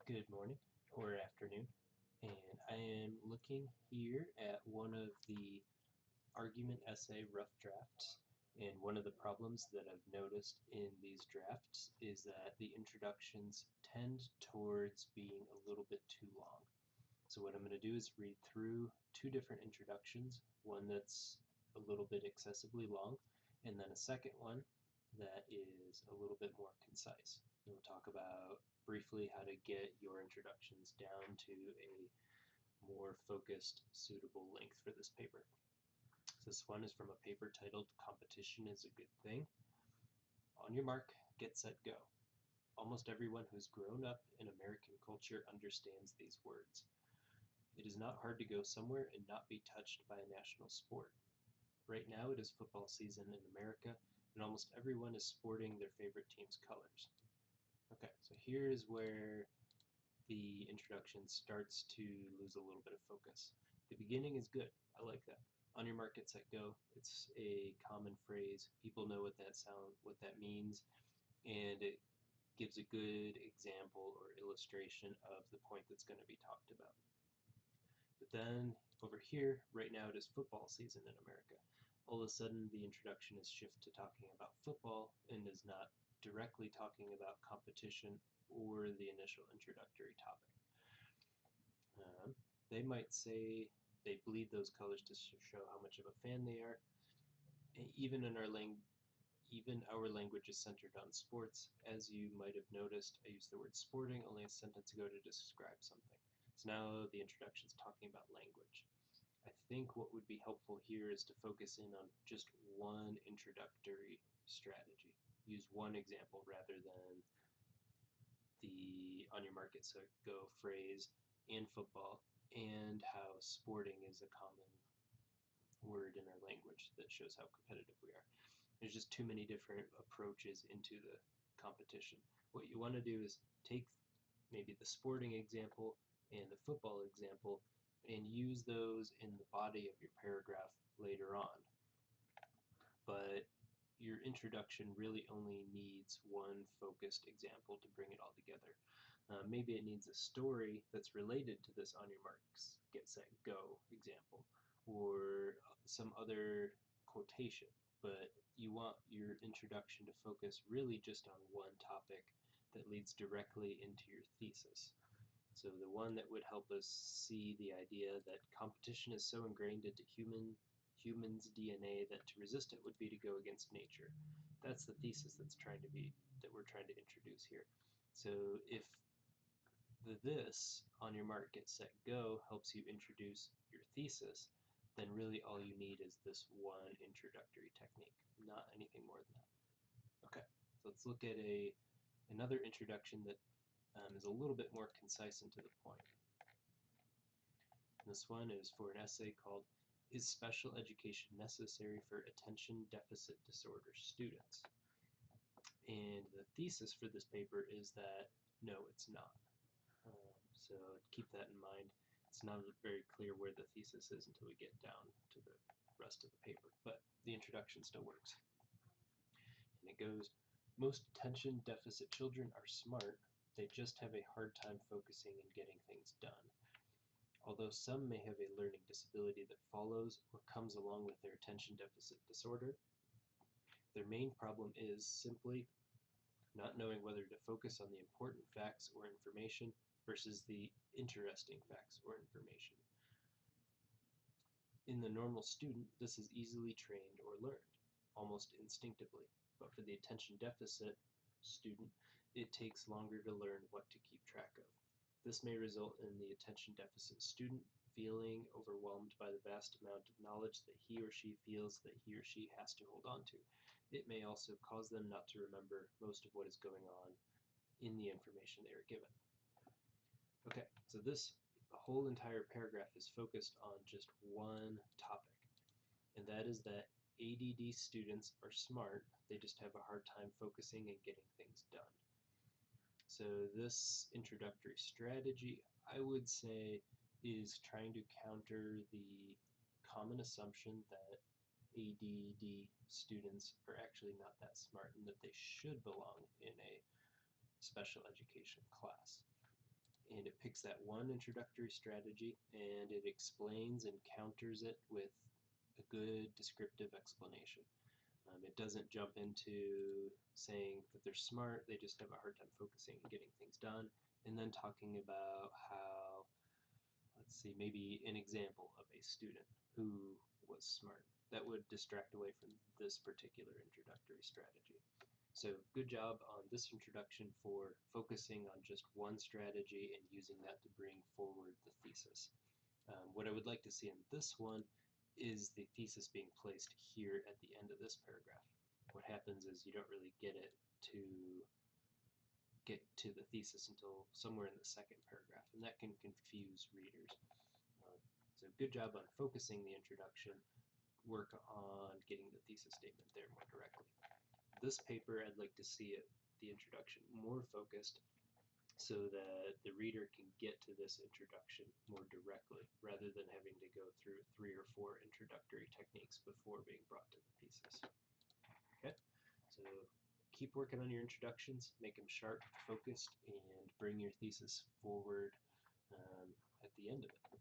Good morning or afternoon, and I am looking here at one of the argument essay rough drafts. And one of the problems that I've noticed in these drafts is that the introductions tend towards being a little bit too long. So what I'm going to do is read through two different introductions, one that's a little bit excessively long, and then a second one that is a little bit more concise. And we'll talk about briefly how to get your introductions down to a more focused, suitable length for this paper. So this one is from a paper titled Competition is a Good Thing. On your mark, get set, go. Almost everyone who's grown up in American culture understands these words. It is not hard to go somewhere and not be touched by a national sport. Right now it is football season in America, and almost everyone is sporting their favorite team's colors. Okay, so here is where the introduction starts to lose a little bit of focus. The beginning is good. I like that. On your mark, get set, go. It's a common phrase. People know what that means, and it gives a good example or illustration of the point that's going to be talked about. But then over here, right now it is football season in America. All of a sudden, the introduction is shifted to talking about football and is not directly talking about competition or the initial introductory topic. They might say they bleed those colors to show how much of a fan they are. Even our language is centered on sports. As you might have noticed, I used the word sporting only a sentence ago to describe something. So now the introduction is talking about language. I think what would be helpful here is to focus in on just one introductory strategy. Use one example rather than the on your mark, get set, go phrase and football, and how sporting is a common word in our language that shows how competitive we are. There's just too many different approaches into the competition. What you want to do is take maybe the sporting example and the football example and use those in the body of your paragraph later on. But your introduction really only needs one focused example to bring it all together. Maybe it needs a story that's related to this on your marks, get set, go example, or some other quotation, but you want your introduction to focus really just on one topic that leads directly into your thesis. So the one that would help us see the idea that competition is so ingrained into humans' DNA that to resist it would be to go against nature. That's the thesis that we're trying to introduce here. So if this on your mark, get set, go helps you introduce your thesis, then really all you need is this one introductory technique, not anything more than that. Okay, so let's look at another introduction that is a little bit more concise and to the point. This one is for an essay called Is Special Education Necessary for Attention Deficit Disorder Students? And the thesis for this paper is that no, it's not. So keep that in mind. It's not very clear where the thesis is until we get down to the rest of the paper, but the introduction still works. And it goes, most attention deficit children are smart, they just have a hard time focusing and getting things done. Although some may have a learning disability that follows or comes along with their attention deficit disorder, their main problem is simply not knowing whether to focus on the important facts or information versus the interesting facts or information. In the normal student, this is easily trained or learned, almost instinctively, but for the attention deficit student, it takes longer to learn what to keep track of. This may result in the attention deficit student feeling overwhelmed by the vast amount of knowledge that he or she feels that he or she has to hold on to. It may also cause them not to remember most of what is going on in the information they are given. Okay, so this whole entire paragraph is focused on just one topic, and that is that ADD students are smart, they just have a hard time focusing and getting things done. So this introductory strategy, I would say, is trying to counter the common assumption that ADD students are actually not that smart and that they should belong in a special education class. and it picks that one introductory strategy and it explains and counters it with a good descriptive explanation. It doesn't jump into saying that they're smart, they just have a hard time focusing and getting things done, and then talking about how, let's see, maybe an example of a student who was smart. That would distract away from this particular introductory strategy. So good job on this introduction for focusing on just one strategy and using that to bring forward the thesis. What I would like to see in this one is the thesis being placed here at the end of this paragraph. What happens is you don't really get to the thesis until somewhere in the second paragraph, and that can confuse readers. So good job on focusing the introduction. Work on getting the thesis statement there more directly. This paper, I'd like to see the introduction more focused so that the reader can get to this introduction more directly rather than having to go through 3 or 4 introductory techniques before being brought to the thesis. Okay, so keep working on your introductions, make them sharp, focused, and bring your thesis forward at the end of it.